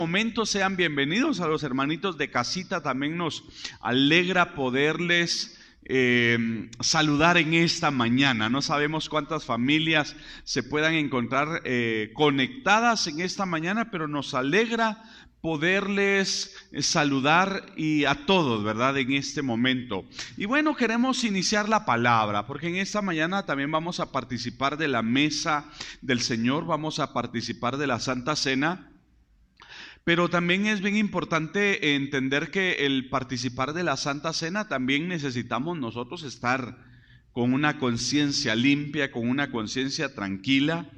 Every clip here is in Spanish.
Momento, sean bienvenidos a los hermanitos de casita. También nos alegra poderles saludar en esta mañana. No sabemos cuántas familias se puedan encontrar conectadas en esta mañana, pero nos alegra poderles saludar y a todos, ¿verdad? En este momento. Y bueno, queremos iniciar la palabra, porque en esta mañana también vamos a participar de la mesa del Señor, vamos a participar de la Santa Cena. Pero también es bien importante entender que el participar de la Santa Cena también necesitamos nosotros estar con una conciencia limpia, con una conciencia tranquila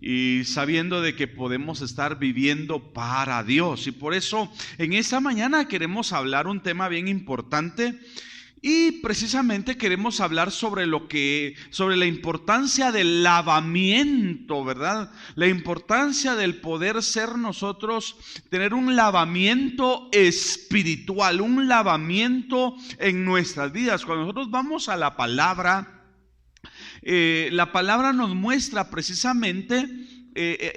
y sabiendo de que podemos estar viviendo para Dios. Y por eso en esta mañana queremos hablar un tema bien importante. Y precisamente queremos hablar sobre la importancia del lavamiento, ¿verdad? La importancia del poder ser nosotros, tener un lavamiento espiritual, un lavamiento en nuestras vidas. Cuando nosotros vamos a la palabra nos muestra precisamente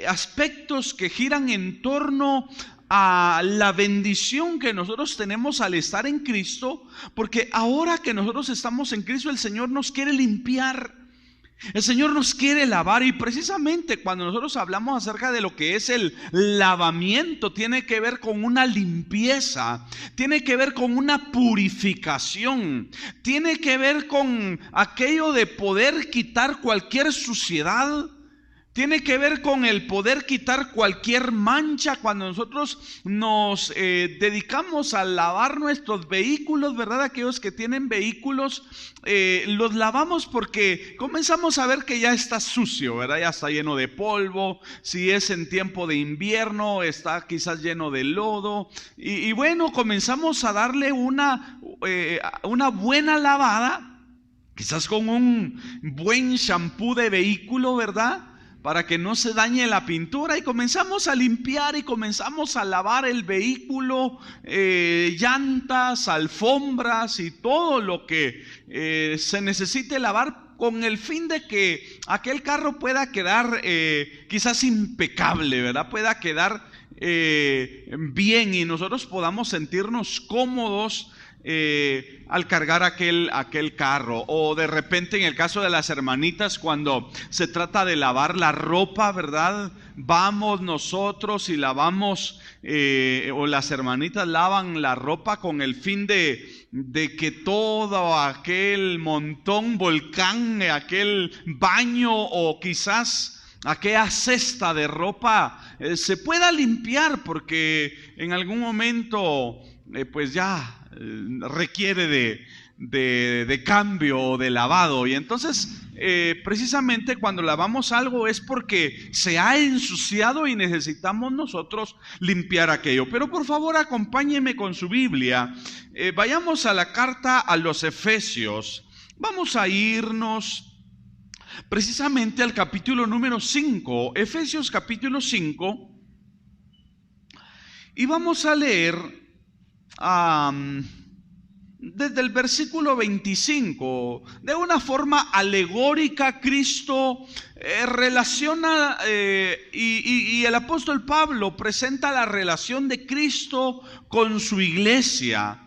aspectos que giran en torno a la bendición que nosotros tenemos al estar en Cristo, porque ahora que nosotros estamos en Cristo, el Señor nos quiere limpiar, el Señor nos quiere lavar. Y precisamente cuando nosotros hablamos acerca de lo que es el lavamiento, tiene que ver con una limpieza, tiene que ver con una purificación, tiene que ver con aquello de poder quitar cualquier suciedad. Tiene que ver con el poder quitar cualquier mancha. Cuando nosotros nos dedicamos a lavar nuestros vehículos, ¿verdad? Aquellos que tienen vehículos, los lavamos porque comenzamos a ver que ya está sucio, ¿verdad? Ya está lleno de polvo. Si es en tiempo de invierno, está quizás lleno de lodo. Y bueno, comenzamos a darle una buena lavada, quizás con un buen shampoo de vehículo, ¿verdad? Para que no se dañe la pintura, y comenzamos a limpiar y comenzamos a lavar el vehículo, llantas, alfombras y todo lo que se necesite lavar, con el fin de que aquel carro pueda quedar quizás impecable, ¿verdad? Pueda quedar bien y nosotros podamos sentirnos cómodos al cargar aquel carro. O de repente, en el caso de las hermanitas, cuando se trata de lavar la ropa, ¿verdad? Vamos nosotros y lavamos, o las hermanitas lavan la ropa con el fin de que todo aquel volcán, aquel baño o quizás aquella cesta de ropa se pueda limpiar, porque en algún momento pues ya requiere de cambio o de lavado. Y entonces precisamente cuando lavamos algo es porque se ha ensuciado y necesitamos nosotros limpiar aquello. Pero por favor, acompáñeme con su Biblia, vayamos a la carta a los Efesios. Vamos a irnos precisamente al capítulo número 5, Efesios capítulo 5, y vamos a leer desde el versículo 25. De una forma alegórica, Cristo relaciona y el apóstol Pablo presenta la relación de Cristo con su iglesia.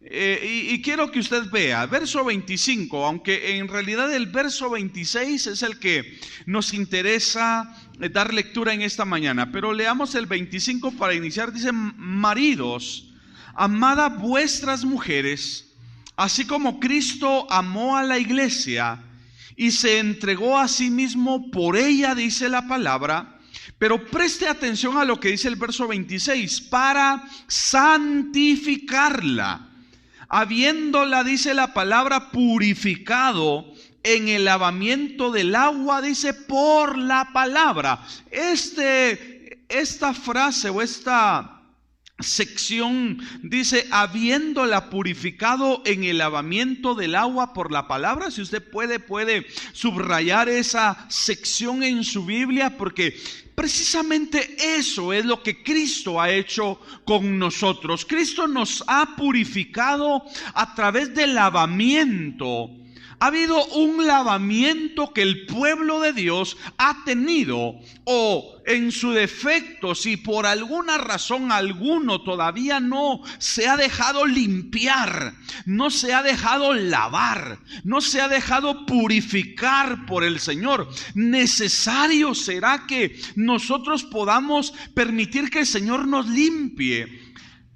Y quiero que usted vea verso 25, aunque en realidad el verso 26 es el que nos interesa dar lectura en esta mañana, pero leamos el 25 para iniciar. Dice: maridos, amad a vuestras mujeres, así como Cristo amó a la iglesia y se entregó a sí mismo por ella, dice la palabra. Pero preste atención a lo que dice el verso 26: para santificarla, habiéndola, dice la palabra, purificado en el lavamiento del agua, dice, por la palabra. Esta frase o esta sección dice: habiéndola purificado en el lavamiento del agua por la palabra. Si usted puede subrayar esa sección en su Biblia, porque precisamente eso es lo que Cristo ha hecho con nosotros. Cristo nos ha purificado a través del lavamiento, Ha habido un lavamiento que el pueblo de Dios ha tenido, o en su defecto, si por alguna razón alguno todavía no se ha dejado limpiar, no se ha dejado lavar, no se ha dejado purificar por el Señor, necesario será que nosotros podamos permitir que el Señor nos limpie.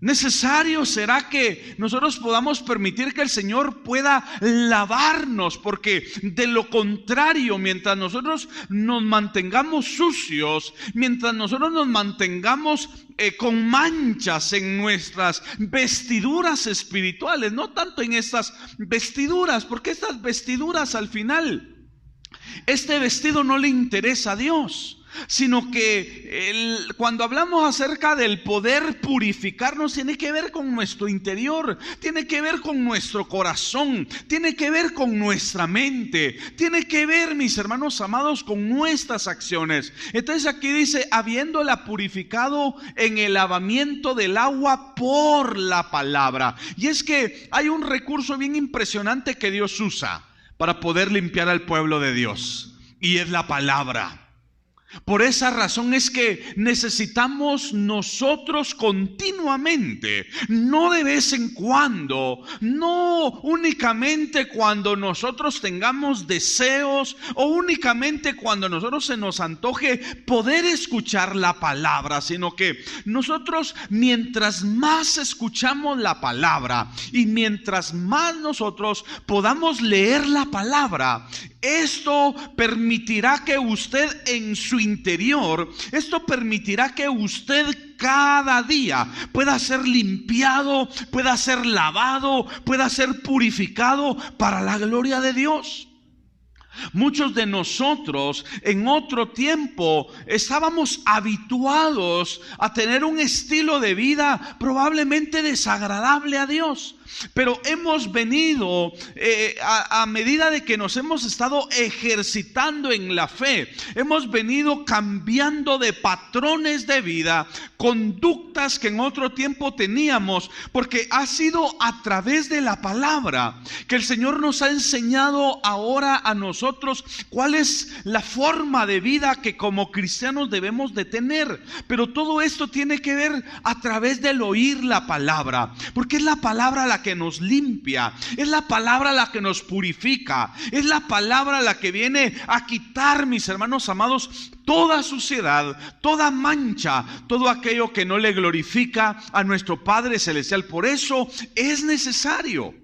Necesario será que nosotros podamos permitir que el Señor pueda lavarnos, porque de lo contrario, mientras nosotros nos mantengamos sucios, mientras nosotros nos mantengamos con manchas en nuestras vestiduras espirituales, no tanto en estas vestiduras, porque estas vestiduras al final, este vestido no le interesa a Dios. Sino que cuando hablamos acerca del poder purificarnos, tiene que ver con nuestro interior, tiene que ver con nuestro corazón, tiene que ver con nuestra mente, tiene que ver, mis hermanos amados, con nuestras acciones. Entonces aquí dice, habiéndola purificado en el lavamiento del agua por la palabra. Y es que hay un recurso bien impresionante que Dios usa para poder limpiar al pueblo de Dios, y es la palabra. Por esa razón es que necesitamos nosotros continuamente, no de vez en cuando, no únicamente cuando nosotros tengamos deseos o únicamente cuando nosotros se nos antoje poder escuchar la palabra, sino que nosotros, mientras más escuchamos la palabra y mientras más nosotros podamos leer la palabra, esto permitirá que usted en su interior, esto permitirá que usted cada día pueda ser limpiado, pueda ser lavado, pueda ser purificado para la gloria de Dios. Muchos de nosotros en otro tiempo estábamos habituados a tener un estilo de vida probablemente desagradable a Dios. Pero hemos venido, a medida de que nos hemos estado ejercitando en la fe, hemos venido cambiando de patrones de vida, conductas que en otro tiempo teníamos, porque ha sido a través de la palabra que el Señor nos ha enseñado ahora a nosotros cuál es la forma de vida que como cristianos debemos de tener. Pero todo esto tiene que ver a través del oír la palabra, porque es la palabra la que nos limpia, es la palabra la que nos purifica, es la palabra la que viene a quitar, mis hermanos amados, toda suciedad, toda mancha, todo aquello que no le glorifica a nuestro Padre Celestial. Por eso es necesario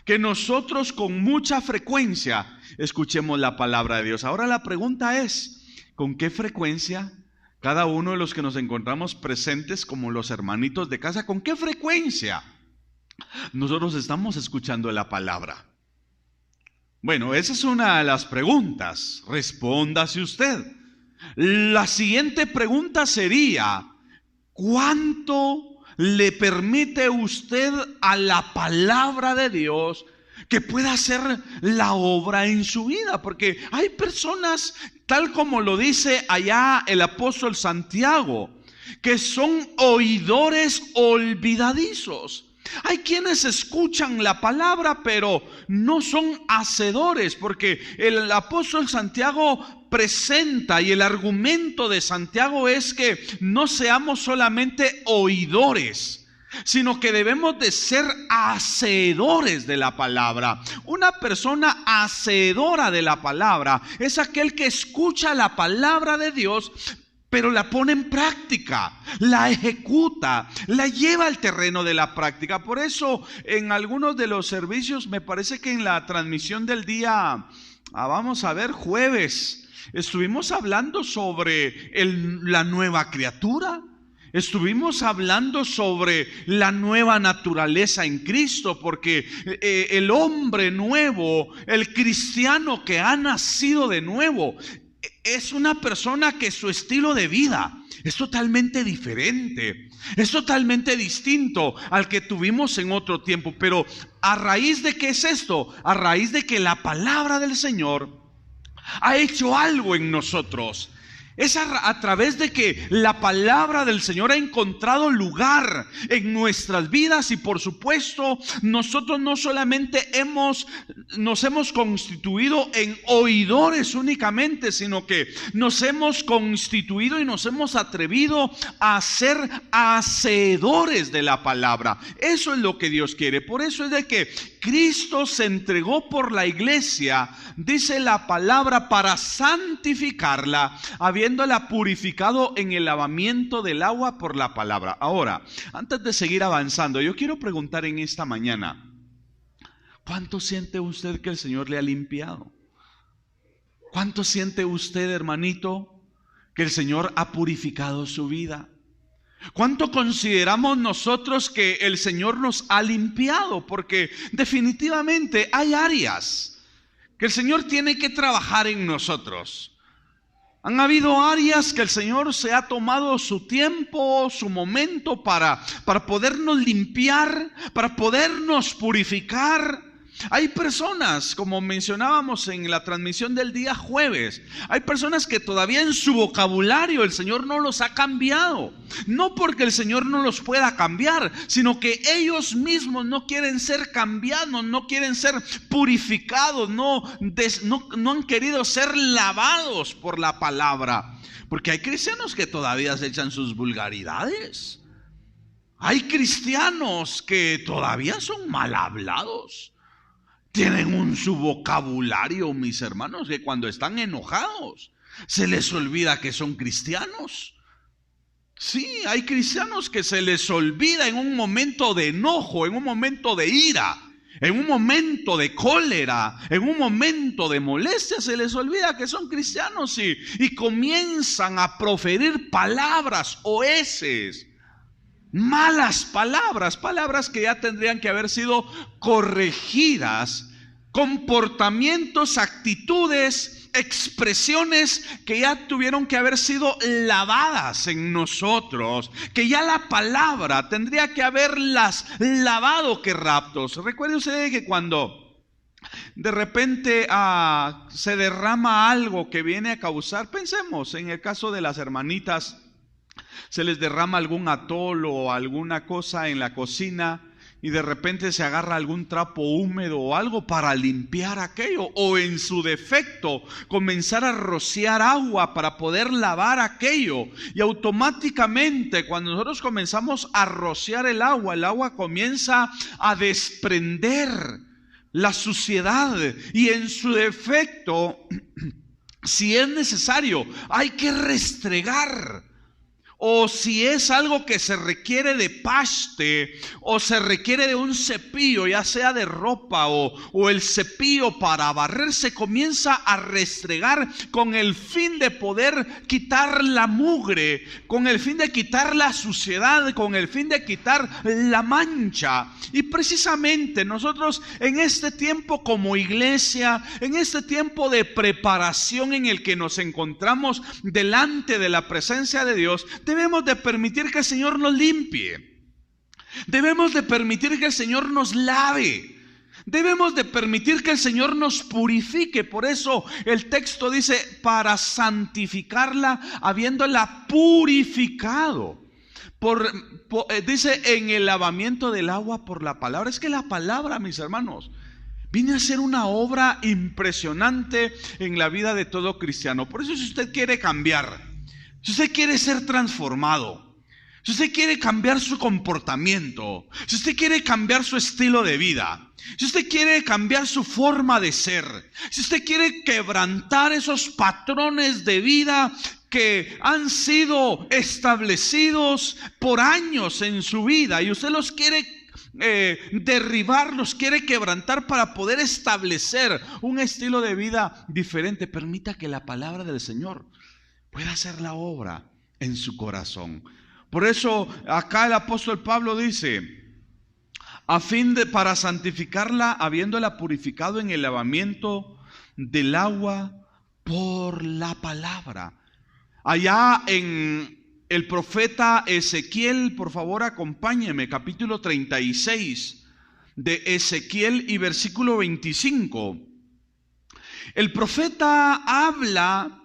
que nosotros con mucha frecuencia escuchemos la palabra de Dios. Ahora la pregunta es, ¿con qué frecuencia cada uno de los que nos encontramos presentes como los hermanitos de casa, con qué frecuencia nosotros estamos escuchando la palabra? Bueno, esa es una de las preguntas. Respóndase usted. La siguiente pregunta sería, ¿cuánto le permite usted a la palabra de Dios que pueda hacer la obra en su vida? Porque hay personas, tal como lo dice allá el apóstol Santiago, que son oidores olvidadizos. Hay quienes escuchan la palabra pero no son hacedores, porque el apóstol Santiago presenta, y el argumento de Santiago es que no seamos solamente oidores, sino que debemos de ser hacedores de la palabra. Una persona hacedora de la palabra es aquel que escucha la palabra de Dios, pero la pone en práctica, la ejecuta, la lleva al terreno de la práctica. Por eso en algunos de los servicios, me parece que en la transmisión del día, vamos a ver, jueves, estuvimos hablando sobre la nueva criatura. Estuvimos hablando sobre la nueva naturaleza en Cristo, porque el hombre nuevo, el cristiano que ha nacido de nuevo, es una persona que su estilo de vida es totalmente diferente, es totalmente distinto al que tuvimos en otro tiempo. Pero ¿a raíz de qué es esto? A raíz de que la palabra del Señor ha hecho algo en nosotros. Es a través de que la palabra del Señor ha encontrado lugar en nuestras vidas, y por supuesto nosotros no solamente nos hemos constituido en oidores únicamente, sino que nos hemos constituido y nos hemos atrevido a ser hacedores de la palabra. Eso es lo que Dios quiere. Por eso es de que Cristo se entregó por la iglesia, dice la palabra, para santificarla, habiéndola purificado en el lavamiento del agua por la palabra. Ahora, antes de seguir avanzando, yo quiero preguntar en esta mañana, ¿cuánto siente usted que el Señor le ha limpiado? ¿Cuánto siente usted, hermanito, que el Señor ha purificado su vida? ¿Cuánto consideramos nosotros que el Señor nos ha limpiado? Porque definitivamente hay áreas que el Señor tiene que trabajar en nosotros. Han habido áreas que el Señor se ha tomado su tiempo, su momento para podernos limpiar, para podernos purificar. Hay personas, como mencionábamos en la transmisión del día jueves, hay personas que todavía en su vocabulario el Señor no los ha cambiado. No porque el Señor no los pueda cambiar, sino que ellos mismos no quieren ser cambiados, no quieren ser purificados, no han querido ser lavados por la palabra. Porque hay cristianos que todavía se echan sus vulgaridades. Hay cristianos que todavía son mal hablados. Tienen su vocabulario, mis hermanos, que cuando están enojados se les olvida que son cristianos. Sí, hay cristianos que se les olvida en un momento de enojo, en un momento de ira, en un momento de cólera, en un momento de molestia, se les olvida que son cristianos y comienzan a proferir palabras oeces. Malas palabras, palabras que ya tendrían que haber sido corregidas, comportamientos, actitudes, expresiones que ya tuvieron que haber sido lavadas en nosotros, que ya la palabra tendría que haberlas lavado. Que raptos. Recuerde usted que cuando de repente se derrama algo que viene a causar, pensemos en el caso de las hermanitas, se les derrama algún atol o alguna cosa en la cocina y de repente se agarra algún trapo húmedo o algo para limpiar aquello, o en su defecto comenzar a rociar agua para poder lavar aquello, y automáticamente cuando nosotros comenzamos a rociar el agua comienza a desprender la suciedad, y en su defecto, si es necesario, hay que restregar. O si es algo que se requiere de paste o se requiere de un cepillo, ya sea de ropa o el cepillo para barrer, se comienza a restregar con el fin de poder quitar la mugre, con el fin de quitar la suciedad, con el fin de quitar la mancha. Y precisamente nosotros en este tiempo como iglesia, en este tiempo de preparación en el que nos encontramos delante de la presencia de Dios, debemos de permitir que el Señor nos limpie. Debemos de permitir que el Señor nos lave. Debemos de permitir que el Señor nos purifique. Por eso el texto dice, para santificarla, habiéndola purificado. Dice, en el lavamiento del agua por la palabra. Es que la palabra, mis hermanos, viene a ser una obra impresionante en la vida de todo cristiano. Por eso, si usted quiere cambiar, si usted quiere ser transformado, si usted quiere cambiar su comportamiento, si usted quiere cambiar su estilo de vida, si usted quiere cambiar su forma de ser, si usted quiere quebrantar esos patrones de vida que han sido establecidos por años en su vida y usted los quiere derribar, los quiere quebrantar para poder establecer un estilo de vida diferente, permita que la palabra del Señor puede hacer la obra en su corazón. Por eso acá el apóstol Pablo dice, para santificarla, habiéndola purificado en el lavamiento del agua por la palabra. Allá en el profeta Ezequiel, por favor acompáñeme, capítulo 36 de Ezequiel y versículo 25. El profeta habla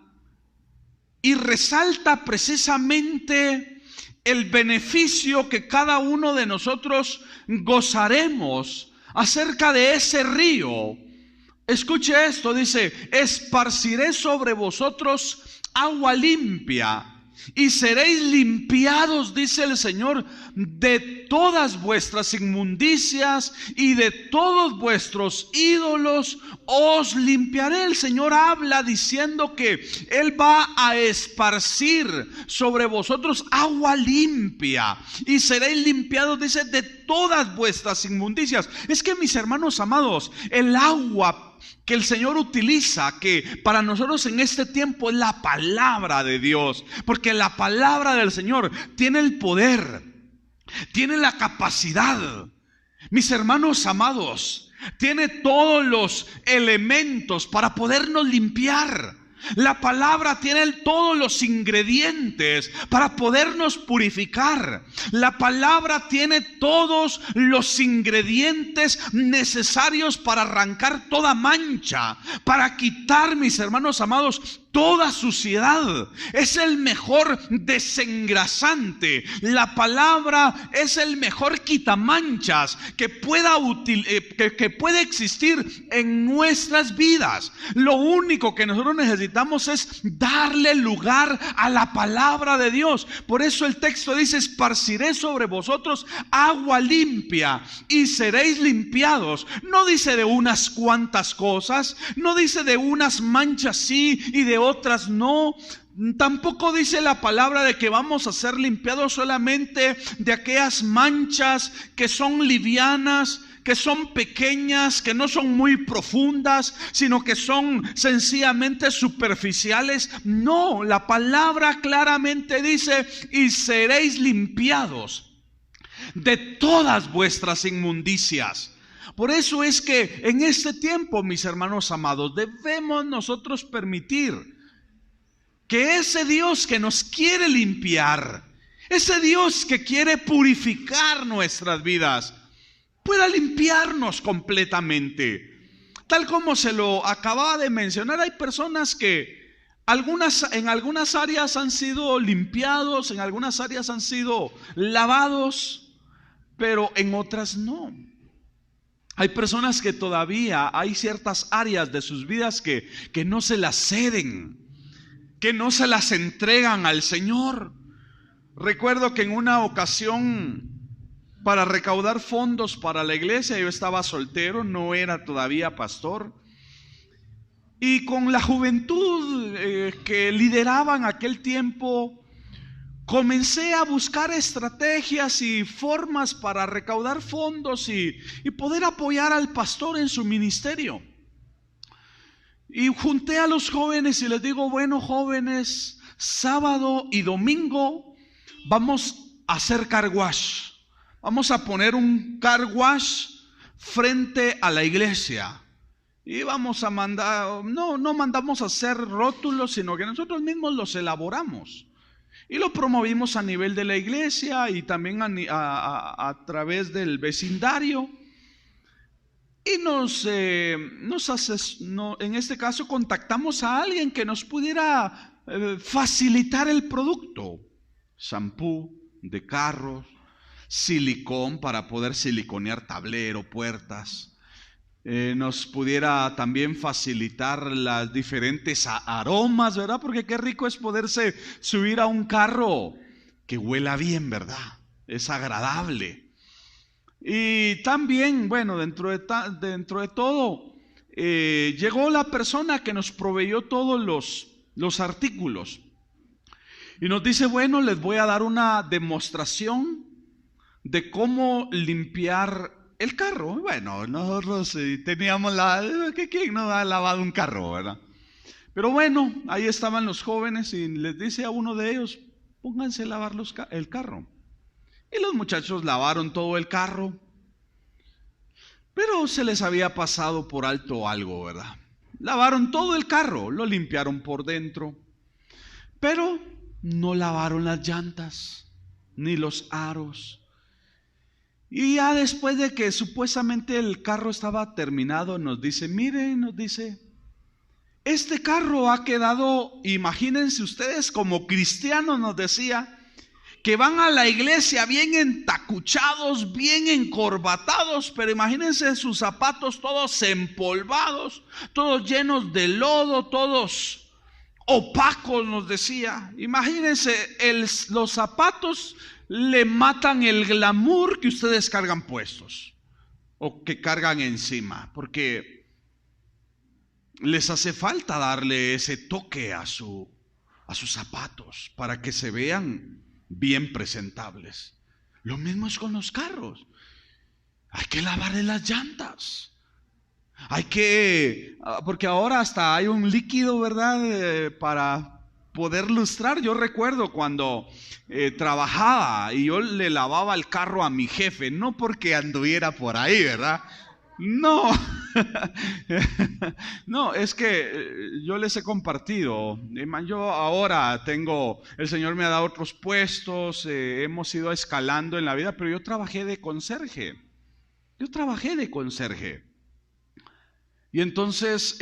y resalta precisamente el beneficio que cada uno de nosotros gozaremos acerca de ese río. Escuche esto, dice: esparciré sobre vosotros agua limpia y seréis limpiados, dice el Señor, de todas vuestras inmundicias y de todos vuestros ídolos os limpiaré. El Señor habla diciendo que Él va a esparcir sobre vosotros agua limpia y seréis limpiados, dice, de todas vuestras inmundicias. Es que, mis hermanos amados, el agua que el Señor utiliza, que para nosotros en este tiempo es la palabra de Dios, porque la palabra del Señor tiene el poder, tiene la capacidad, mis hermanos amados, tiene todos los elementos para podernos limpiar. La palabra tiene todos los ingredientes para podernos purificar. La palabra tiene todos los ingredientes necesarios para arrancar toda mancha, para quitar, mis hermanos amados, toda suciedad. Es el mejor desengrasante. La palabra es el mejor quitamanchas que puede existir en nuestras vidas. Lo único que nosotros necesitamos es darle lugar a la palabra de Dios. Por eso el texto dice: esparciré sobre vosotros agua limpia y seréis limpiados. No dice de unas cuantas cosas, no dice de unas manchas sí y de otras no. Tampoco dice la palabra de que vamos a ser limpiados solamente de aquellas manchas que son livianas, que son pequeñas, que no son muy profundas, sino que son sencillamente superficiales. No, la palabra claramente dice: y seréis limpiados de todas vuestras inmundicias. Por eso es que en este tiempo, mis hermanos amados, debemos nosotros permitir que ese Dios que nos quiere limpiar, ese Dios que quiere purificar nuestras vidas, pueda limpiarnos completamente. Tal como se lo acababa de mencionar, hay personas que en algunas áreas han sido limpiados, en algunas áreas han sido lavados, pero en otras no. Hay personas que todavía hay ciertas áreas de sus vidas que no se las ceden, que no se las entregan al Señor. Recuerdo que en una ocasión, para recaudar fondos para la iglesia, yo estaba soltero, no era todavía pastor, y con la juventud que lideraba en aquel tiempo, comencé a buscar estrategias y formas para recaudar fondos y poder apoyar al pastor en su ministerio. Y junté a los jóvenes y les digo: bueno, jóvenes, sábado y domingo vamos a hacer car wash. Vamos a poner un car wash frente a la iglesia. Y vamos a mandar, no mandamos a hacer rótulos, sino que nosotros mismos los elaboramos. Y lo promovimos a nivel de la iglesia y también a través del vecindario. Y en este caso contactamos a alguien que nos pudiera facilitar el producto. Shampoo de carros, silicón para poder siliconear tablero, puertas. Nos pudiera también facilitar las diferentes aromas, ¿verdad? Porque qué rico es poderse subir a un carro que huela bien, ¿verdad? Es agradable. Y también, bueno, dentro de todo, llegó la persona que nos proveyó todos los artículos. Y nos dice: bueno, les voy a dar una demostración de cómo limpiar el carro. Bueno, nosotros teníamos ¿quién no ha lavado un carro, verdad? Pero bueno, ahí estaban los jóvenes y les dice a uno de ellos: pónganse a lavar el carro. Y los muchachos lavaron todo el carro, pero se les había pasado por alto algo, ¿verdad? Lavaron todo el carro, lo limpiaron por dentro, pero no lavaron las llantas ni los aros. Y ya después de que supuestamente el carro estaba terminado, nos dice: miren, nos dice, este carro ha quedado, imagínense ustedes, como cristianos nos decía, que van a la iglesia bien entacuchados, bien encorbatados, pero imagínense sus zapatos todos empolvados, todos llenos de lodo, todos opacos, nos decía. Imagínense, los zapatos le matan el glamour que ustedes cargan puestos o que cargan encima, porque les hace falta darle ese toque a sus zapatos para que se vean bien presentables. Lo mismo es con los carros. Hay que lavarle las llantas. Porque ahora hasta hay un líquido, ¿verdad? Para poder lustrar. Yo recuerdo cuando trabajaba y yo le lavaba el carro a mi jefe, no porque anduviera por ahí, ¿verdad? No, no, es que yo les he compartido. Yo ahora el Señor me ha dado otros puestos, hemos ido escalando en la vida, pero yo trabajé de conserje. Y entonces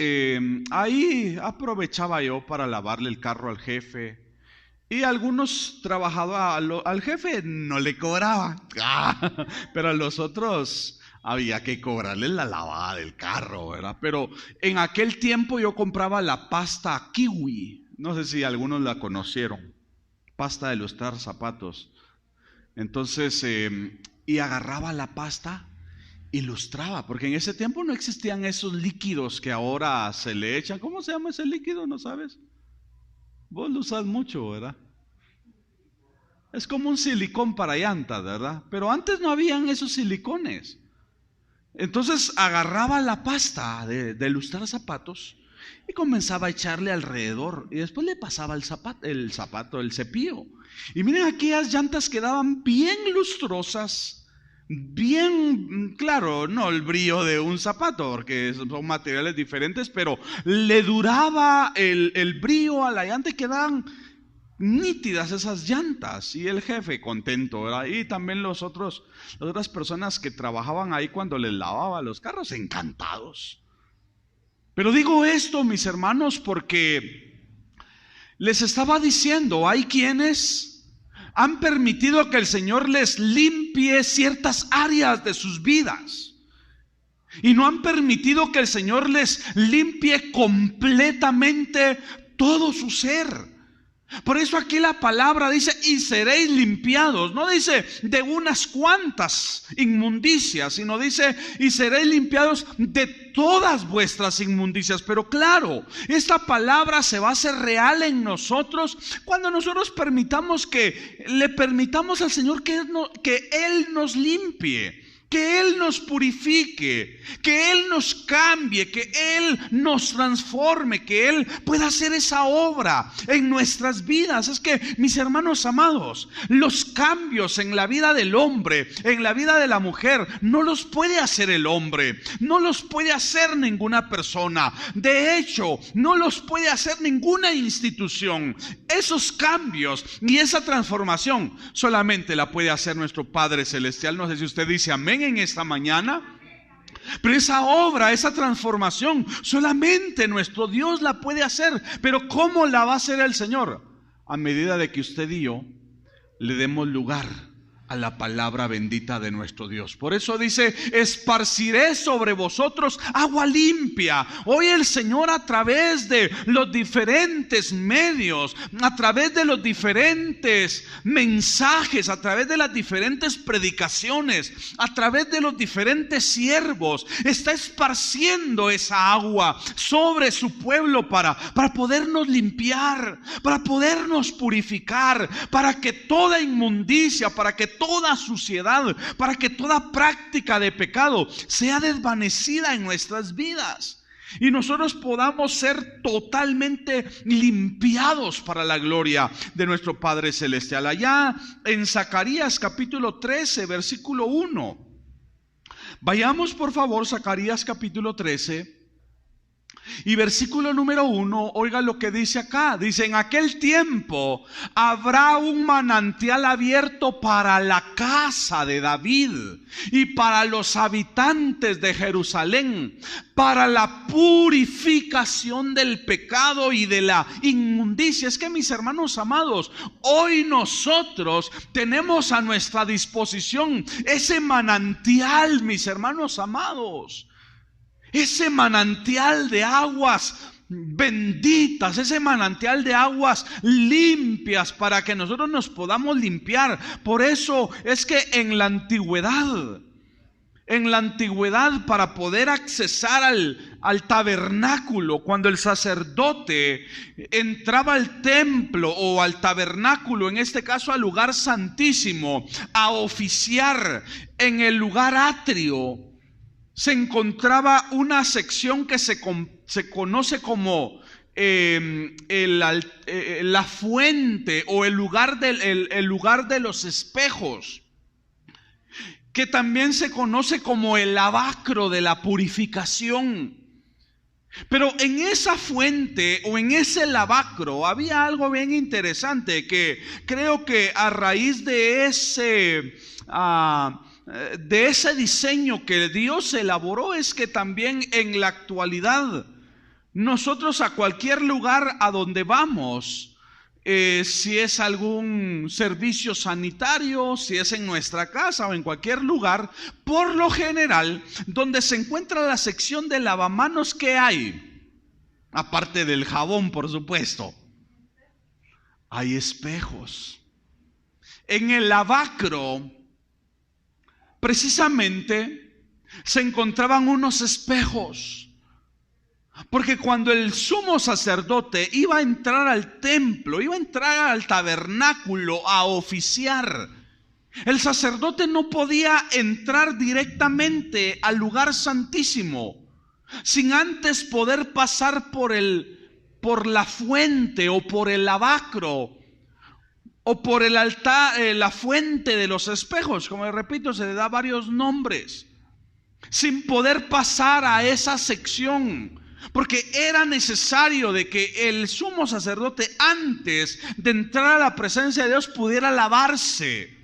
ahí aprovechaba yo para lavarle el carro al jefe. Y algunos trabajaban, al jefe no le cobraba, pero a los otros había que cobrarle la lavada del carro, ¿verdad? Pero en aquel tiempo yo compraba la pasta Kiwi. No sé si algunos la conocieron. Pasta de lustrar zapatos. Entonces, y agarraba la pasta y lustraba. Porque en ese tiempo no existían esos líquidos que ahora se le echan. ¿Cómo se llama ese líquido? ¿No sabes? Vos lo usas mucho, ¿verdad? Es como un silicón para llantas, ¿verdad? Pero antes no habían esos silicones. Entonces agarraba la pasta de lustrar zapatos y comenzaba a echarle alrededor. Y después le pasaba el cepillo. Y miren, aquellas llantas quedaban bien lustrosas. Bien, claro, no el brillo de un zapato, porque son materiales diferentes, pero le duraba el brillo a la llanta y quedaban nítidas esas llantas. Y el jefe contento, ¿verdad? Y también las otras personas que trabajaban ahí cuando les lavaba los carros, encantados. Pero digo esto, mis hermanos, porque les estaba diciendo, hay quienes han permitido que el Señor les limpie ciertas áreas de sus vidas y no han permitido que el Señor les limpie completamente todo su ser. Por eso aquí la palabra dice, y seréis limpiados. No dice de unas cuantas inmundicias, sino dice, y seréis limpiados de todas vuestras inmundicias. Pero claro, esta palabra se va a hacer real en nosotros cuando nosotros le permitamos al Señor que Él nos limpie, que Él nos purifique, que Él nos cambie, que Él nos transforme, que Él pueda hacer esa obra en nuestras vidas. Es que, mis hermanos amados, los cambios en la vida del hombre, en la vida de la mujer, no los puede hacer el hombre, no los puede hacer ninguna persona. De hecho, no los puede hacer ninguna institución. Esos cambios y esa transformación solamente la puede hacer nuestro Padre Celestial. No sé si usted dice amén en esta mañana. Pero esa obra, esa transformación, solamente nuestro Dios la puede hacer. Pero ¿cómo la va a hacer el Señor? A medida de que usted y yo le demos lugar a la palabra bendita de nuestro Dios. Por eso dice, esparciré sobre vosotros agua limpia. Hoy el Señor, a través de los diferentes medios, a través de los diferentes mensajes, a través de las diferentes predicaciones, a través de los diferentes siervos, está esparciendo esa agua sobre su pueblo para podernos limpiar, para podernos purificar, para que toda inmundicia, para que toda suciedad, para que toda práctica de pecado sea desvanecida en nuestras vidas y nosotros podamos ser totalmente limpiados para la gloria de nuestro Padre Celestial. Allá en Zacarías capítulo 13 versículo 1, vayamos por favor, Zacarías capítulo 13 Y versículo número 1, oiga lo que dice acá. Dice: en aquel tiempo habrá un manantial abierto para la casa de David y para los habitantes de Jerusalén, para la purificación del pecado y de la inmundicia. Es que, mis hermanos amados, hoy nosotros tenemos a nuestra disposición ese manantial, mis hermanos amados. Ese manantial de aguas benditas, ese manantial de aguas limpias para que nosotros nos podamos limpiar. Por eso es que en la antigüedad, para poder accesar al tabernáculo, cuando el sacerdote entraba al templo o al tabernáculo, en este caso al lugar santísimo, a oficiar en el lugar atrio, se encontraba una sección que se conoce como la fuente o el lugar de los espejos, que también se conoce como el lavacro de la purificación. Pero en esa fuente o en ese lavacro había algo bien interesante, que creo que a raíz de ese diseño que Dios elaboró, es que también en la actualidad nosotros a cualquier lugar a donde vamos, si es algún servicio sanitario, si es en nuestra casa o en cualquier lugar, por lo general, donde se encuentra la sección de lavamanos, ¿qué hay? Aparte del jabón, por supuesto, hay espejos. En el lavacro precisamente se encontraban unos espejos, porque cuando el sumo sacerdote iba a entrar al templo, iba a entrar al tabernáculo a oficiar, el sacerdote no podía entrar directamente al lugar santísimo sin antes poder pasar por la fuente o por el lavacro o por el altar, la fuente de los espejos, como repito, se le da varios nombres, sin poder pasar a esa sección, porque era necesario de que el sumo sacerdote, antes de entrar a la presencia de Dios, pudiera lavarse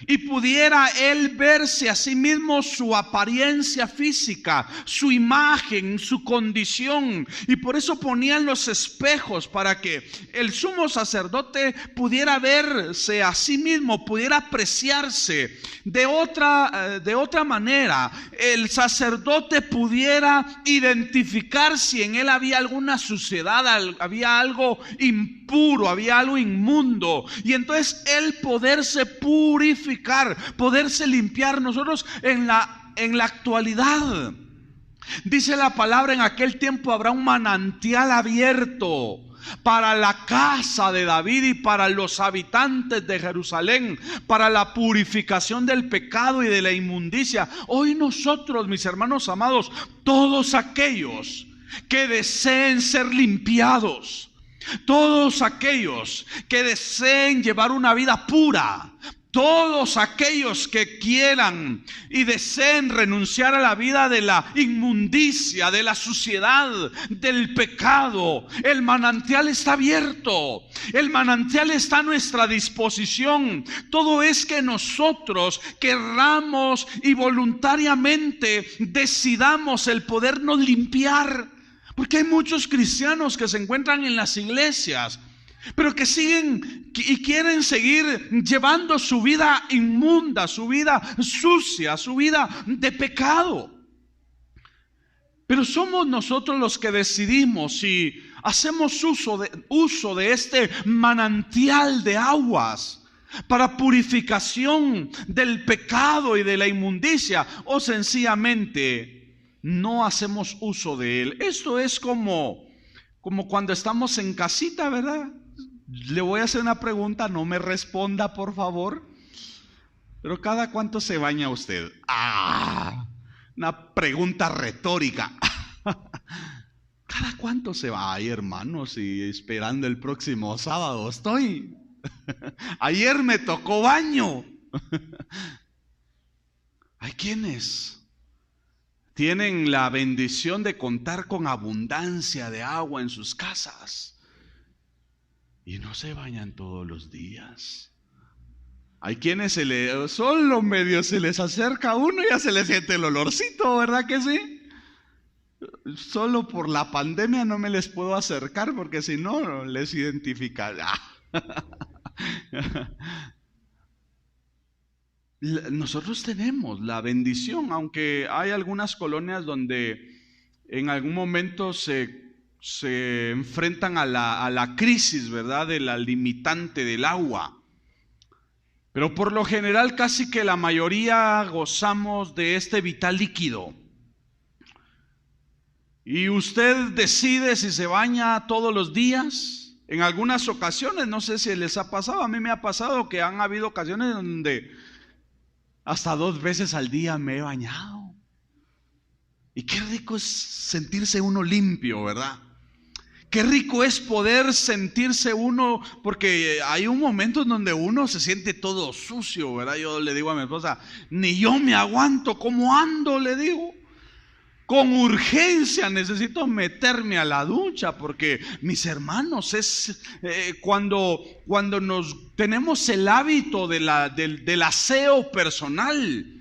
y pudiera él verse a sí mismo, su apariencia física, su imagen, su condición. Y por eso ponían los espejos, para que el sumo sacerdote pudiera verse a sí mismo, pudiera apreciarse. De otra manera, el sacerdote pudiera identificar si en él había alguna suciedad, había algo impuro, había algo inmundo, y entonces él poderse purificar, poderse limpiar. Nosotros en la actualidad, dice la palabra: en aquel tiempo habrá un manantial abierto para la casa de David y para los habitantes de Jerusalén, para la purificación del pecado y de la inmundicia. Hoy nosotros, mis hermanos amados, todos aquellos que deseen ser limpiados, todos aquellos que deseen llevar una vida pura, todos aquellos que quieran y deseen renunciar a la vida de la inmundicia, de la suciedad, del pecado, el manantial está abierto, el manantial está a nuestra disposición. Todo es que nosotros querramos y voluntariamente decidamos el podernos limpiar, porque hay muchos cristianos que se encuentran en las iglesias, pero que siguen y quieren seguir llevando su vida inmunda, su vida sucia, su vida de pecado. Pero somos nosotros los que decidimos si hacemos uso de este manantial de aguas para purificación del pecado y de la inmundicia, o sencillamente no hacemos uso de él. Esto es como cuando estamos en casita, ¿verdad? Le voy a hacer una pregunta, no me responda, por favor. Pero ¿cada cuánto se baña usted? Una pregunta retórica. ¿Cada cuánto se va? Ay, hermanos, y esperando el próximo sábado estoy. Ayer me tocó baño. Hay quienes tienen la bendición de contar con abundancia de agua en sus casas y no se bañan todos los días. Hay quienes solo medio se les acerca a uno y ya se les siente el olorcito, ¿verdad que sí? Solo por la pandemia no me les puedo acercar porque si no les identificará. Nosotros tenemos la bendición, aunque hay algunas colonias donde en algún momento se enfrentan a la crisis, ¿verdad?, de la limitante del agua. Pero por lo general casi que la mayoría gozamos de este vital líquido. Y usted decide si se baña todos los días. En algunas ocasiones, no sé si les ha pasado, a mí me ha pasado que han habido ocasiones donde hasta 2 veces al día me he bañado. Y qué rico es sentirse uno limpio, ¿verdad? Qué rico es poder sentirse uno, porque hay un momento en donde uno se siente todo sucio, ¿verdad? Yo le digo a mi esposa, ni yo me aguanto, ¿cómo ando? Le digo, con urgencia necesito meterme a la ducha, porque mis hermanos, es cuando nos tenemos el hábito del aseo personal,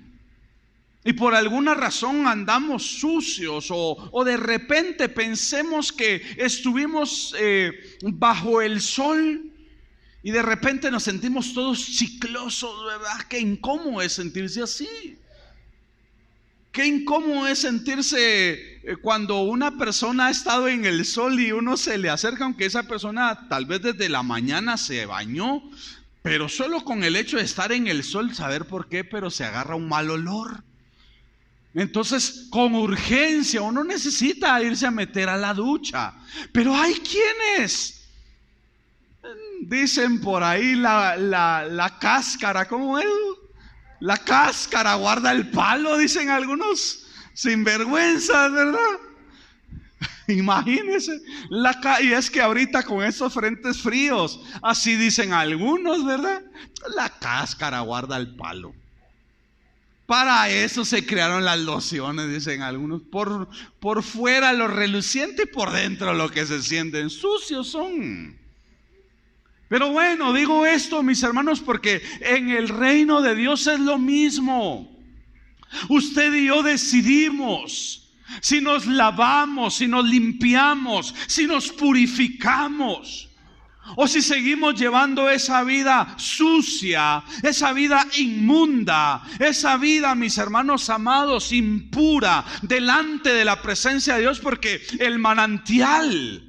y por alguna razón andamos sucios o de repente pensemos que estuvimos bajo el sol y de repente nos sentimos todos chiclosos, ¿verdad? Qué incómodo es sentirse así. Qué incómodo es sentirse cuando una persona ha estado en el sol y uno se le acerca, aunque esa persona tal vez desde la mañana se bañó, pero solo con el hecho de estar en el sol, saber por qué, pero se agarra un mal olor. Entonces, con urgencia, uno necesita irse a meter a la ducha. Pero hay quienes dicen por ahí la cáscara, ¿cómo es? La cáscara guarda el palo, dicen algunos sinvergüenzas, ¿verdad? Imagínense, y es que ahorita con estos frentes fríos, así dicen algunos, ¿verdad? La cáscara guarda el palo. Para eso se crearon las lociones, dicen algunos. Por fuera lo reluciente y por dentro lo que se sienten sucios son. Pero bueno, digo esto, mis hermanos, porque en el reino de Dios es lo mismo. Usted y yo decidimos si nos lavamos, si nos limpiamos, si nos purificamos, o si seguimos llevando esa vida sucia, esa vida inmunda, esa vida, mis hermanos amados, impura, delante de la presencia de Dios, porque el manantial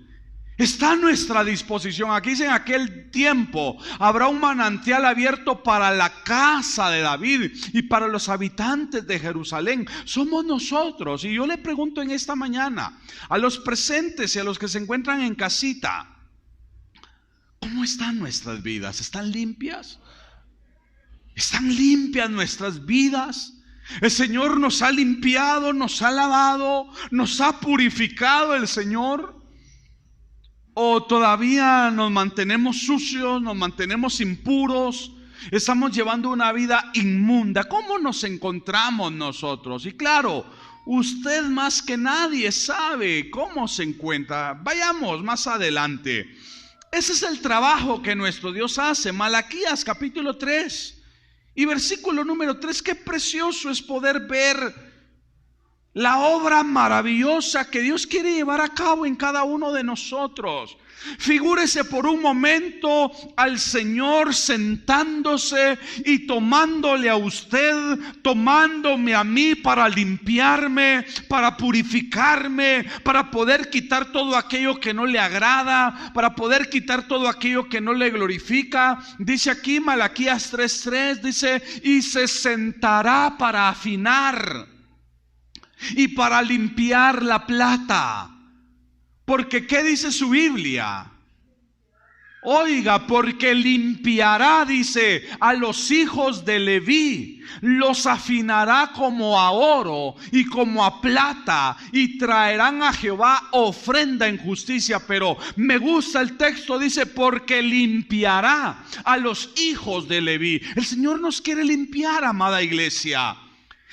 está a nuestra disposición. Aquí dice: en aquel tiempo habrá un manantial abierto para la casa de David y para los habitantes de Jerusalén. Somos nosotros. Y yo le pregunto en esta mañana a los presentes y a los que se encuentran en casita: ¿cómo están nuestras vidas? ¿Están limpias? ¿Están limpias nuestras vidas? El Señor nos ha limpiado, nos ha lavado, nos ha purificado el Señor. ¿O todavía nos mantenemos sucios, nos mantenemos impuros, estamos llevando una vida inmunda? ¿Cómo nos encontramos nosotros? Y claro, usted más que nadie sabe cómo se encuentra. Vayamos más adelante. Ese es el trabajo que nuestro Dios hace. Malaquías capítulo 3 y versículo número 3. Qué precioso es poder ver la obra maravillosa que Dios quiere llevar a cabo en cada uno de nosotros. Figúrese por un momento al Señor sentándose y tomándole a usted, tomándome a mí para limpiarme, para purificarme, para poder quitar todo aquello que no le agrada, para poder quitar todo aquello que no le glorifica. Dice aquí Malaquías 3:3, dice: y se sentará para afinar y para limpiar la plata. Porque ¿qué dice su Biblia? Oiga, porque limpiará, dice, a los hijos de Leví, los afinará como a oro y como a plata, y traerán a Jehová ofrenda en justicia. Pero me gusta el texto, dice: porque limpiará a los hijos de Leví. El Señor nos quiere limpiar, amada iglesia.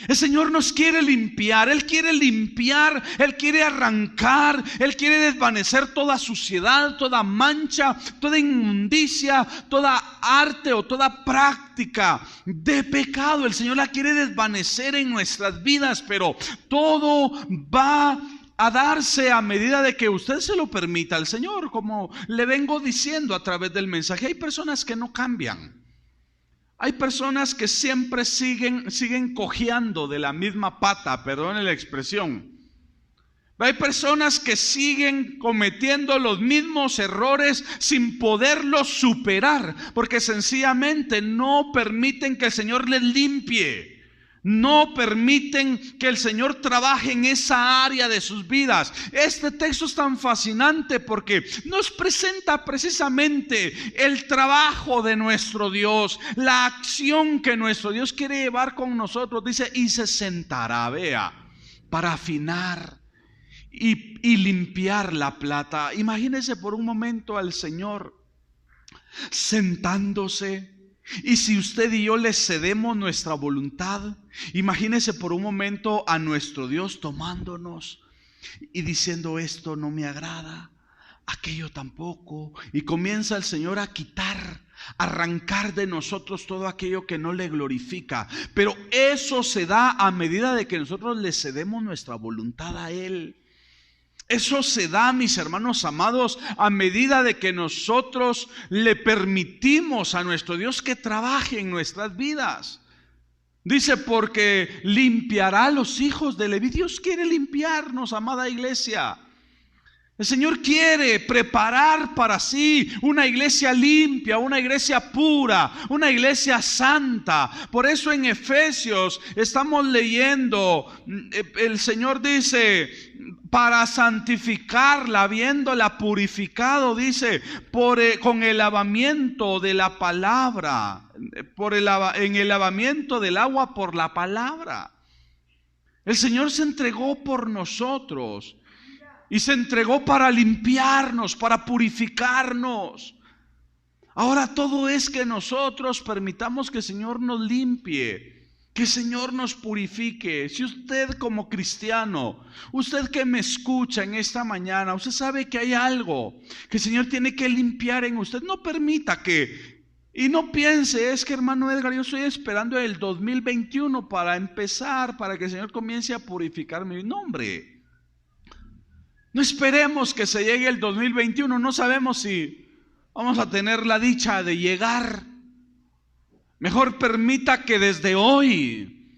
El Señor nos quiere limpiar, Él quiere arrancar, Él quiere desvanecer toda suciedad, toda mancha, toda inmundicia, toda arte o toda práctica de pecado. El Señor la quiere desvanecer en nuestras vidas, pero todo va a darse a medida de que usted se lo permita al Señor, como le vengo diciendo a través del mensaje. Hay personas que no cambian. Hay personas que siempre siguen cojeando de la misma pata, perdone la expresión. Hay personas que siguen cometiendo los mismos errores sin poderlos superar, porque sencillamente no permiten que el Señor les limpie. No permiten que el Señor trabaje en esa área de sus vidas. Este texto es tan fascinante porque nos presenta precisamente el trabajo de nuestro Dios, la acción que nuestro Dios quiere llevar con nosotros. Dice, y se sentará, vea, para afinar y limpiar la plata. Imagínese por un momento al Señor sentándose. Y si usted y yo le cedemos nuestra voluntad, imagínese por un momento a nuestro Dios tomándonos y diciendo: esto no me agrada, aquello tampoco. Y comienza el Señor a quitar, arrancar de nosotros todo aquello que no le glorifica. Pero eso se da a medida de que nosotros le cedemos nuestra voluntad a Él. Eso se da, mis hermanos amados, a medida de que nosotros le permitimos a nuestro Dios que trabaje en nuestras vidas. Dice, porque limpiará a los hijos de Leví. Dios quiere limpiarnos, amada iglesia. El Señor quiere preparar para sí una iglesia limpia, una iglesia pura, una iglesia santa. Por eso en Efesios estamos leyendo, el Señor dice, para santificarla, habiéndola purificado, dice, con el lavamiento de la palabra, en el lavamiento del agua por la palabra. El Señor se entregó por nosotros. Y se entregó para limpiarnos, para purificarnos. Ahora todo es que nosotros permitamos que el Señor nos limpie, que el Señor nos purifique. Si usted como cristiano, usted que me escucha en esta mañana, usted sabe que hay algo que el Señor tiene que limpiar en usted, no permita y no piense, es que hermano Edgar, yo estoy esperando el 2021 para empezar, para que el Señor comience a purificar mi nombre. No esperemos que se llegue el 2021, no sabemos si vamos a tener la dicha de llegar. Mejor permita que desde hoy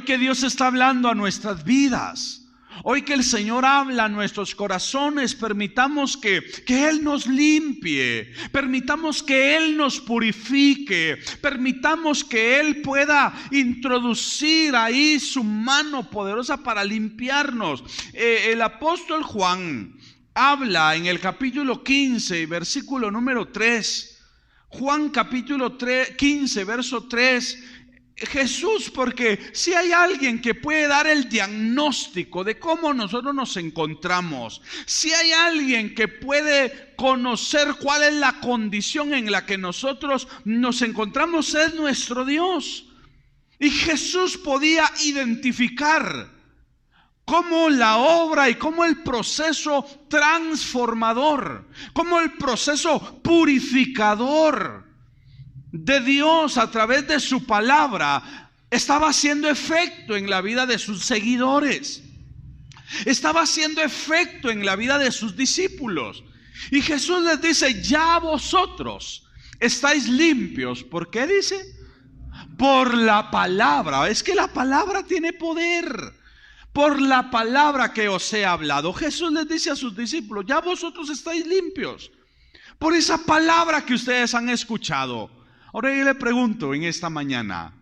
que Dios está hablando a nuestras vidas, hoy que el Señor habla a nuestros corazones, permitamos que Él nos limpie, permitamos que Él nos purifique, permitamos que Él pueda introducir ahí su mano poderosa para limpiarnos. El apóstol Juan habla en el capítulo 15, versículo número 3. Juan capítulo 15, verso 3. Jesús, porque si hay alguien que puede dar el diagnóstico de cómo nosotros nos encontramos, si hay alguien que puede conocer cuál es la condición en la que nosotros nos encontramos, es nuestro Dios. Y Jesús podía identificar cómo la obra y cómo el proceso transformador, cómo el proceso purificador de Dios a través de su palabra estaba haciendo efecto en la vida de sus seguidores, estaba haciendo efecto en la vida de sus discípulos. Y Jesús les dice: ya vosotros estáis limpios. ¿Por qué dice? Por la palabra. Es que la palabra tiene poder. Por la palabra que os he hablado. Jesús les dice a sus discípulos: ya vosotros estáis limpios por esa palabra que ustedes han escuchado. Ahora yo le pregunto en esta mañana,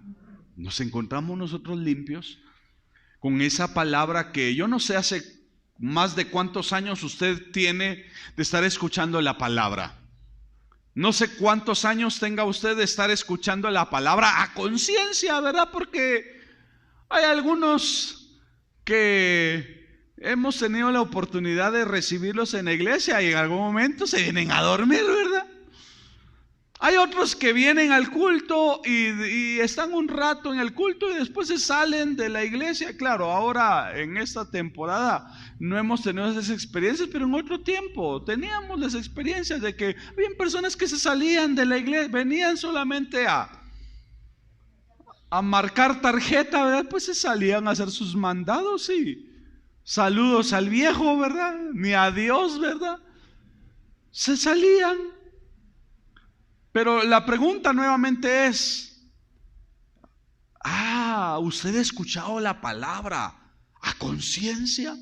¿nos encontramos nosotros limpios con esa palabra que yo no sé hace más de cuántos años usted tiene de estar escuchando la palabra? No sé cuántos años tenga usted de estar escuchando la palabra a conciencia, ¿verdad? Porque hay algunos que hemos tenido la oportunidad de recibirlos en la iglesia y en algún momento se vienen a dormir, ¿verdad? Hay otros que vienen al culto y están un rato en el culto y después se salen de la iglesia. Claro, ahora en esta temporada no hemos tenido esas experiencias, pero en otro tiempo teníamos las experiencias de que había personas que se salían de la iglesia, venían solamente a marcar tarjeta, ¿verdad? Pues se salían a hacer sus mandados y saludos al viejo, ¿verdad? Ni a Dios, ¿verdad? Se salían. Pero la pregunta nuevamente es, ¿usted ha escuchado la palabra a conciencia?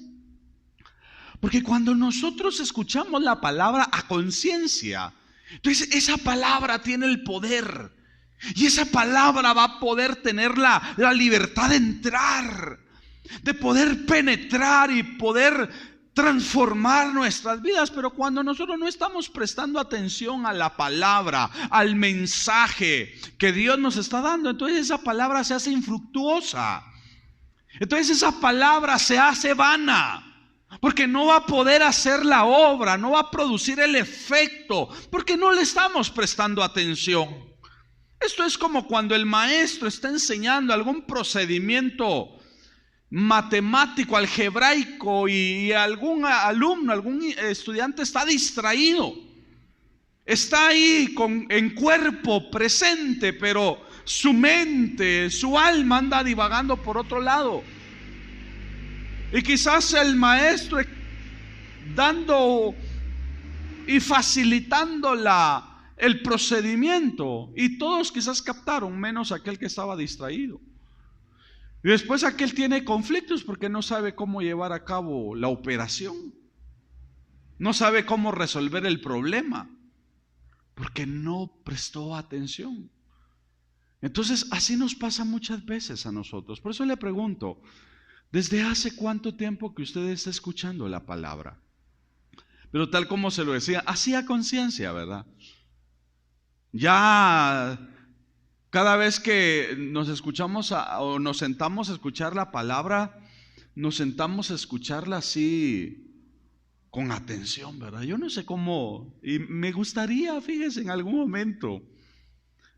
Porque cuando nosotros escuchamos la palabra a conciencia, entonces esa palabra tiene el poder. Y esa palabra va a poder tener la libertad de entrar, de poder penetrar y poder transformar nuestras vidas. Pero cuando nosotros no estamos prestando atención a la palabra, al mensaje que Dios nos está dando, entonces esa palabra se hace infructuosa. Entonces esa palabra se hace vana, porque no va a poder hacer la obra, no va a producir el efecto, porque no le estamos prestando atención. Esto es como cuando el maestro está enseñando algún procedimiento matemático, algebraico, y algún alumno, algún estudiante está distraído. Está ahí en cuerpo presente, pero su mente, su alma anda divagando por otro lado. Y quizás el maestro dando y facilitando el procedimiento, y todos quizás captaron, menos aquel que estaba distraído. Y después aquel tiene conflictos porque no sabe cómo llevar a cabo la operación, no sabe cómo resolver el problema, porque no prestó atención. Entonces así nos pasa muchas veces a nosotros. Por eso le pregunto, ¿desde hace cuánto tiempo que usted está escuchando la palabra? Pero tal como se lo decía, así a conciencia, ¿verdad? Ya cada vez que nos escuchamos o nos sentamos a escuchar la palabra, nos sentamos a escucharla así con atención, ¿verdad? Yo no sé cómo, y me gustaría, fíjese, en algún momento,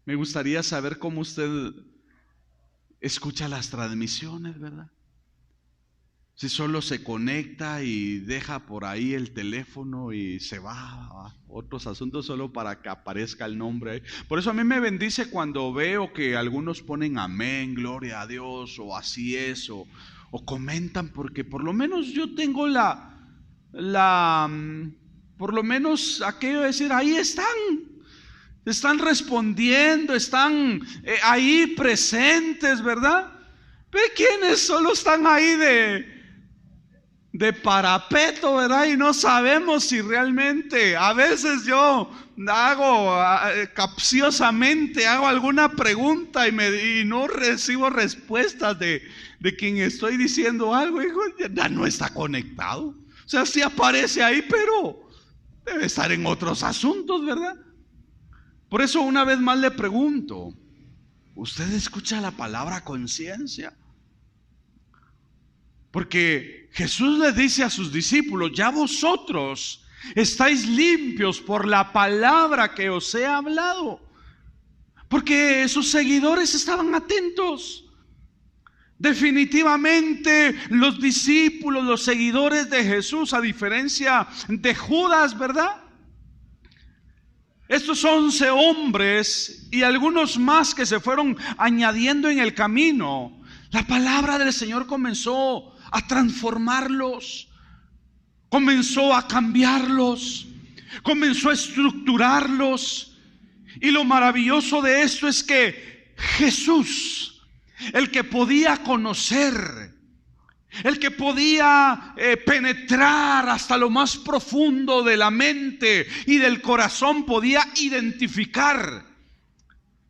me gustaría saber cómo usted escucha las transmisiones, ¿verdad? Si solo se conecta y deja por ahí el teléfono y se va a otros asuntos solo para que aparezca el nombre. Por eso a mí me bendice cuando veo que algunos ponen amén, gloria a Dios, o así es, o comentan, porque por lo menos yo tengo por lo menos aquello de decir, ahí están respondiendo, están ahí presentes, ¿verdad? Pero quienes solo están ahí de parapeto, ¿verdad? Y no sabemos si realmente, a veces yo hago capciosamente, hago alguna pregunta y no recibo respuestas de quien estoy diciendo algo. Hijo, ya no está conectado. O sea, sí aparece ahí, pero debe estar en otros asuntos, ¿verdad? Por eso una vez más le pregunto, ¿usted escucha la palabra conciencia? Porque Jesús le dice a sus discípulos, ya vosotros estáis limpios por la palabra que os he hablado. Porque sus seguidores estaban atentos. Definitivamente los discípulos, los seguidores de Jesús, a diferencia de Judas, ¿verdad? Estos 11 hombres y algunos más que se fueron añadiendo en el camino, la palabra del Señor comenzó a transformarlos, comenzó a cambiarlos, comenzó a estructurarlos. Y lo maravilloso de esto es que Jesús, el que podía conocer, el que podía penetrar hasta lo más profundo de la mente y del corazón, podía identificar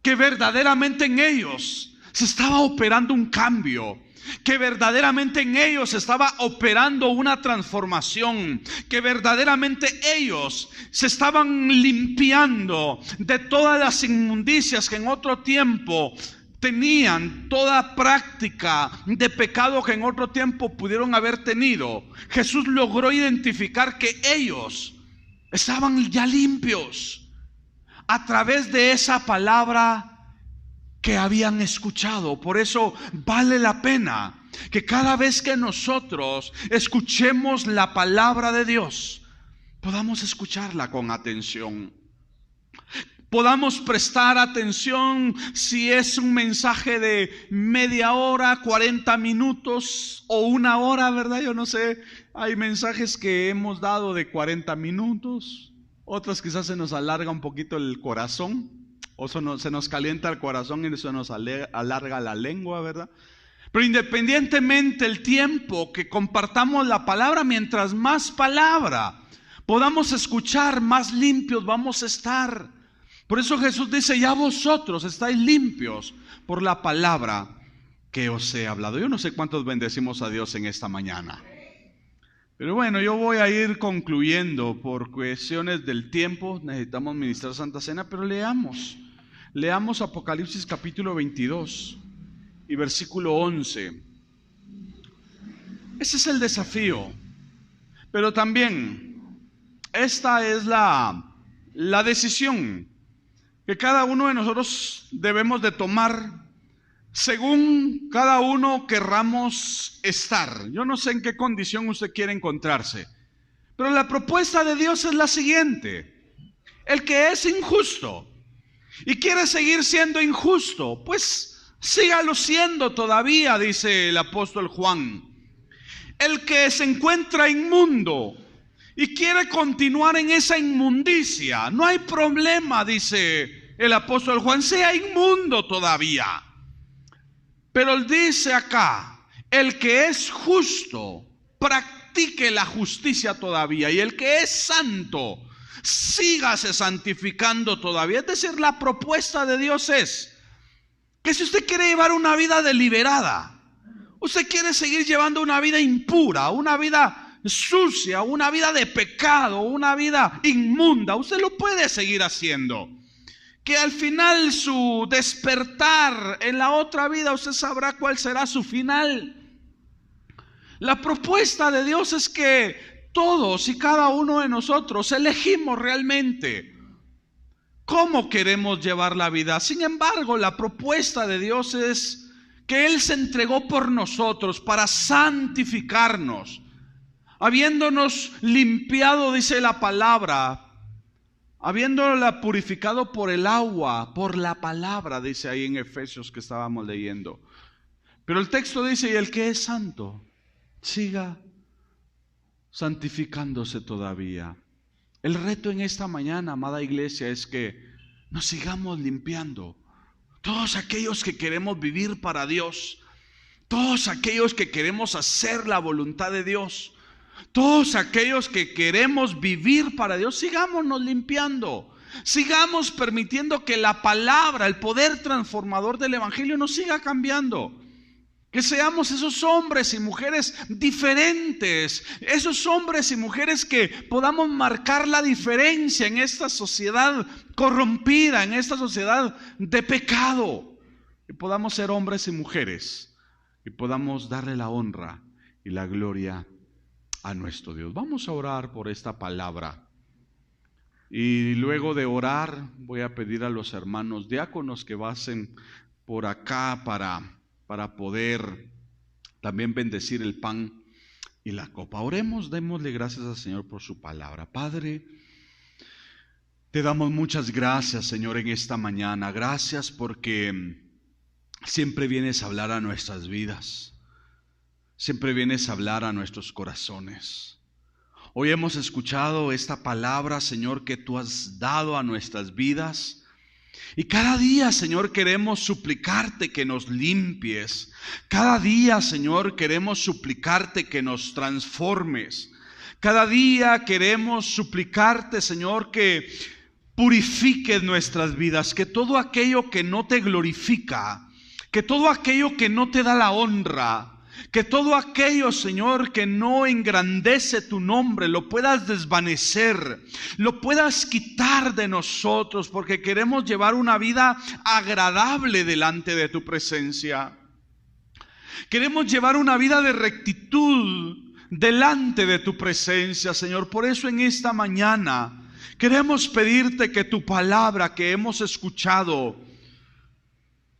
que verdaderamente en ellos se estaba operando un cambio, que verdaderamente en ellos estaba operando una transformación, que verdaderamente ellos se estaban limpiando de todas las inmundicias que en otro tiempo tenían, toda práctica de pecado que en otro tiempo pudieron haber tenido. Jesús logró identificar que ellos estaban ya limpios. a través de esa palabra que habían escuchado. Por eso vale la pena que cada vez que nosotros escuchemos la palabra de Dios, podamos escucharla con atención. Podamos prestar atención si es un mensaje de media hora, 40 minutos o una hora, ¿verdad? Yo no sé, hay mensajes que hemos dado de 40 minutos, otros quizás se nos alarga un poquito el corazón, o se nos calienta el corazón y se nos alarga la lengua, ¿verdad? Pero independientemente el tiempo que compartamos la palabra, mientras más palabra podamos escuchar, más limpios vamos a estar. Por eso Jesús dice, ya vosotros estáis limpios por la palabra que os he hablado. Yo no sé cuántos bendecimos a Dios en esta mañana. Pero bueno, yo voy a ir concluyendo por cuestiones del tiempo. Necesitamos ministrar Santa Cena, pero leamos Apocalipsis capítulo 22 y versículo 11. Ese es el desafío. Pero también esta es la decisión que cada uno de nosotros debemos de tomar según cada uno querramos estar. Yo no sé en qué condición usted quiere encontrarse, pero la propuesta de Dios es la siguiente: el que es injusto y quiere seguir siendo injusto, pues sígalo siendo todavía, dice el apóstol Juan. El que se encuentra inmundo y quiere continuar en esa inmundicia, no hay problema, dice el apóstol Juan, sea inmundo todavía. Pero él dice acá, el que es justo, practique la justicia todavía, y el que es santo, sígase santificando todavía. Es decir, la propuesta de Dios es que si usted quiere llevar una vida deliberada, usted quiere seguir llevando una vida impura, una vida sucia, una vida de pecado, una vida inmunda, usted lo puede seguir haciendo. Que al final su despertar en la otra vida, usted sabrá cuál será su final. La propuesta de Dios es que todos y cada uno de nosotros elegimos realmente cómo queremos llevar la vida. Sin embargo, la propuesta de Dios es que Él se entregó por nosotros para santificarnos, habiéndonos limpiado, dice la palabra, habiéndola purificado por el agua, por la palabra, dice ahí en Efesios que estábamos leyendo. Pero el texto dice, y el que es santo, siga santificándose todavía. El reto en esta mañana, amada iglesia, es que nos sigamos limpiando. Todos aquellos que queremos vivir para Dios, todos aquellos que queremos hacer la voluntad de Dios, todos aquellos que queremos vivir para Dios, sigámonos limpiando, sigamos permitiendo que la palabra, el poder transformador del evangelio nos siga cambiando. Que seamos esos hombres y mujeres diferentes, esos hombres y mujeres que podamos marcar la diferencia en esta sociedad corrompida, en esta sociedad de pecado. Que podamos ser hombres y mujeres y podamos darle la honra y la gloria a nuestro Dios. Vamos a orar por esta palabra. Y luego de orar voy a pedir a los hermanos diáconos que pasen por acá para poder también bendecir el pan y la copa. Oremos, démosle gracias al Señor por su palabra. Padre, te damos muchas gracias, Señor, en esta mañana. Gracias porque siempre vienes a hablar a nuestras vidas. Siempre vienes a hablar a nuestros corazones. Hoy hemos escuchado esta palabra, Señor, que tú has dado a nuestras vidas. Y cada día, Señor, queremos suplicarte que nos limpies. Cada día, Señor, queremos suplicarte que nos transformes. Cada día queremos suplicarte, Señor, que purifiques nuestras vidas. Que todo aquello que no te glorifica, que todo aquello que no te da la honra, que todo aquello, Señor, que no engrandece tu nombre, lo puedas desvanecer, lo puedas quitar de nosotros, porque queremos llevar una vida agradable delante de tu presencia. Queremos llevar una vida de rectitud delante de tu presencia, Señor. Por eso en esta mañana Queremos pedirte que tu palabra que hemos escuchado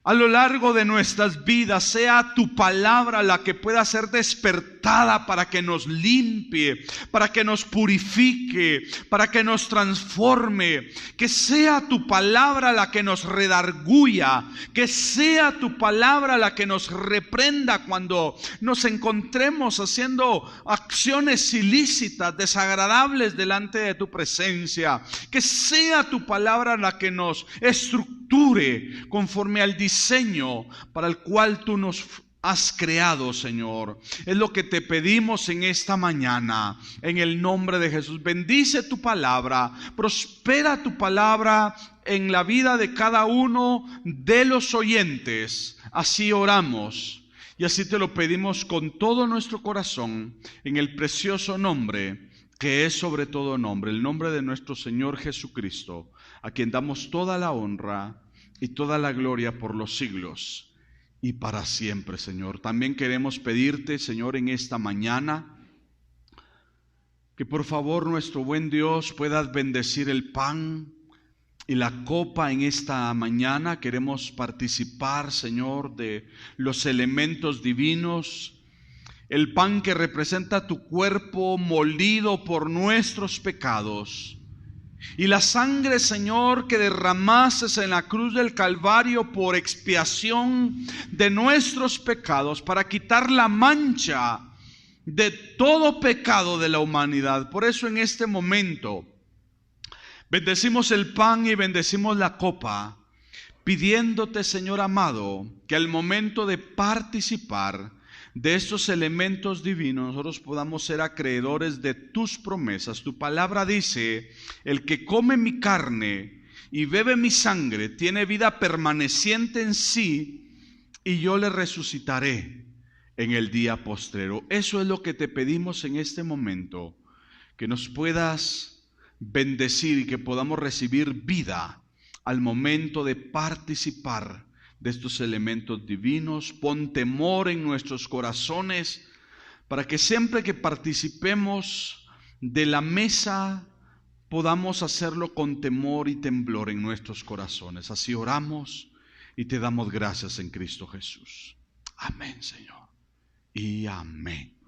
a lo largo de nuestras vidas sea tu palabra la que pueda ser despertada para que nos limpie, para que nos purifique, para que nos transforme. Que sea tu palabra la que nos redarguya, que sea tu palabra la que nos reprenda cuando nos encontremos haciendo acciones ilícitas, desagradables delante de tu presencia. Que sea tu palabra la que nos estructure conforme al diseño para el cual tú nos has creado, Señor. Es lo que te pedimos en esta mañana, en el nombre de Jesús. Bendice tu palabra, prospera tu palabra en la vida de cada uno de los oyentes. Así oramos y así te lo pedimos con todo nuestro corazón, en el precioso nombre que es sobre todo nombre, el nombre de nuestro Señor Jesucristo, a quien damos toda la honra y toda la gloria por los siglos y para siempre, Señor. También queremos pedirte, Señor, en esta mañana, que por favor nuestro buen Dios puedas bendecir el pan y la copa en esta mañana. Queremos participar, Señor, de los elementos divinos. El pan que representa tu cuerpo molido por nuestros pecados. Y la sangre, Señor, que derramaste en la cruz del Calvario por expiación de nuestros pecados, para quitar la mancha de todo pecado de la humanidad. Por eso en este momento bendecimos el pan y bendecimos la copa, pidiéndote, Señor amado, que al momento de participar de estos elementos divinos nosotros podamos ser acreedores de tus promesas. Tu palabra dice: el que come mi carne y bebe mi sangre tiene vida permaneciente en sí, y yo le resucitaré en el día postrero. Eso es lo que te pedimos en este momento, que nos puedas bendecir y que podamos recibir vida al momento de participar de estos elementos divinos. Pon temor en nuestros corazones para que siempre que participemos de la mesa podamos hacerlo con temor y temblor en nuestros corazones. Así oramos y te damos gracias en Cristo Jesús. Amén, Señor. Y amén.